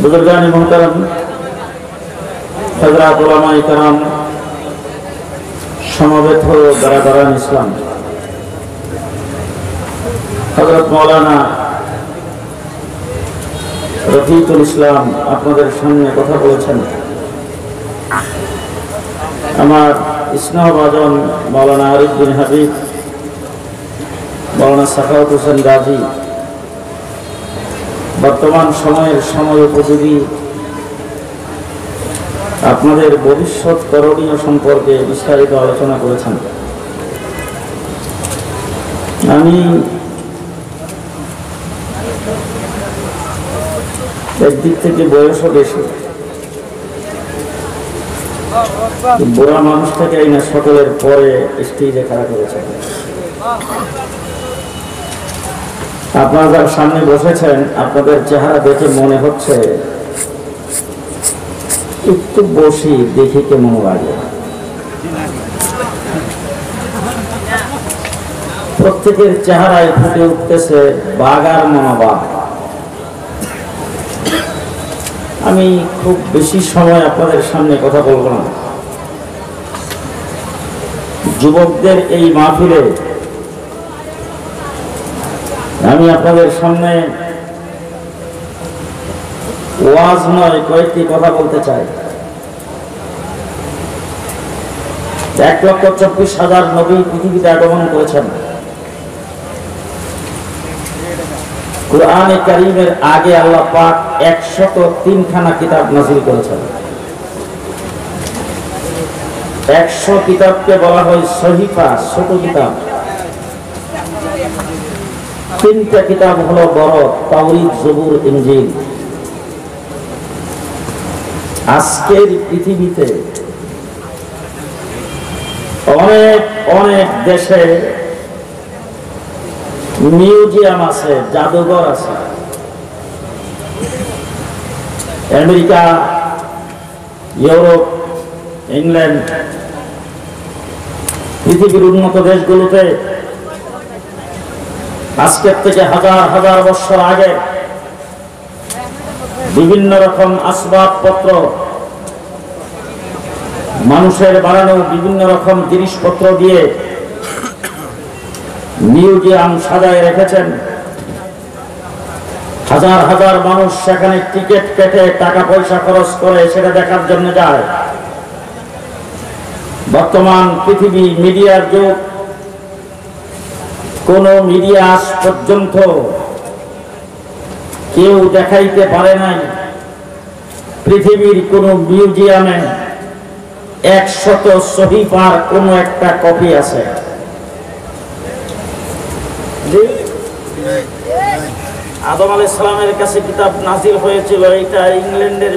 बुजुर्गान मोहतरम हजरात उलमाए कराम समवेत बरादरान इस्लाम हजरत मौलाना रफीकुल इस्लाम আপনাদের সামনে কথা বলেছেন। আমার স্নেহভাজন মৌলানা আরিফ বিন হাবিব, মৌলানা সাখাওয়াত হোসেন গাজী বর্তমান সময়ের সময় উপযোগী আপনাদের ভবিষ্যৎ করণীয় সম্পর্কে বিস্তারিত আলোচনা করেছেন। আমি একদিক থেকে বয়সও বেশি, বুড়া মানুষ থেকে এই না সকলের পরে স্টেজে খাড়া করেছেন। আপনারা যার সামনে বসেছেন আপনাদের চেহারা দেখে মনে হচ্ছে একটু বসি দেখি কেমন লাগে। প্রত্যেকের চেহারায় ফুটে উঠতেছে বাগার মনোভাব। আমি খুব বেশি সময় আপনাদের সামনে কথা বলবো না। যুবকদের এই মাহফিলে আমি আপনাদের সামনে ওয়াজ নয় কয়েকটি কথা বলতে চাই। 1,24,000 নবী পৃথিবীতে আগমন করেছেন। কুরআনে কারীমের আগে আল্লাহ পাক 103 খানা কিতাব নাযিল করেছেন। 100 কিতাবকে বলা হয় সহিফা, ছোট কিতাব। 3টা কিতাব হলো বড়, তাওরীত, জবুর, ইনজিল। আজকের পৃথিবীতে অনেক অনেক দেশে মিউজিয়াম আছে, জাদুঘর আছে। আমেরিকা, ইউরোপ, ইংল্যান্ড, পৃথিবীর উন্নত দেশগুলোতে আজকের থেকে হাজার হাজার বছর আগে বিভিন্ন রকম আসবাবপত্র, মানুষের বানানো বিভিন্ন রকম জিনিসপত্র দিয়ে মিউজিয়াম সাজায় রেখেছেন। হাজার হাজার মানুষ সেখানে টিকিট কেটে টাকা পয়সা খরচ করে সেটা দেখার জন্য যায়। বর্তমান পৃথিবী মিডিয়ার যুগ। কোন মিডিয়া আজ পর্যন্ত কেউ দেখাইতে পারে নাই পৃথিবীর কোন মিউজিয়ামে 100 সহিফার কোন একটা কপি আছে। আদম আলাইহিস সালামের কাছে কিতাব নাজিল হয়েছিল, এটা ইংল্যান্ডের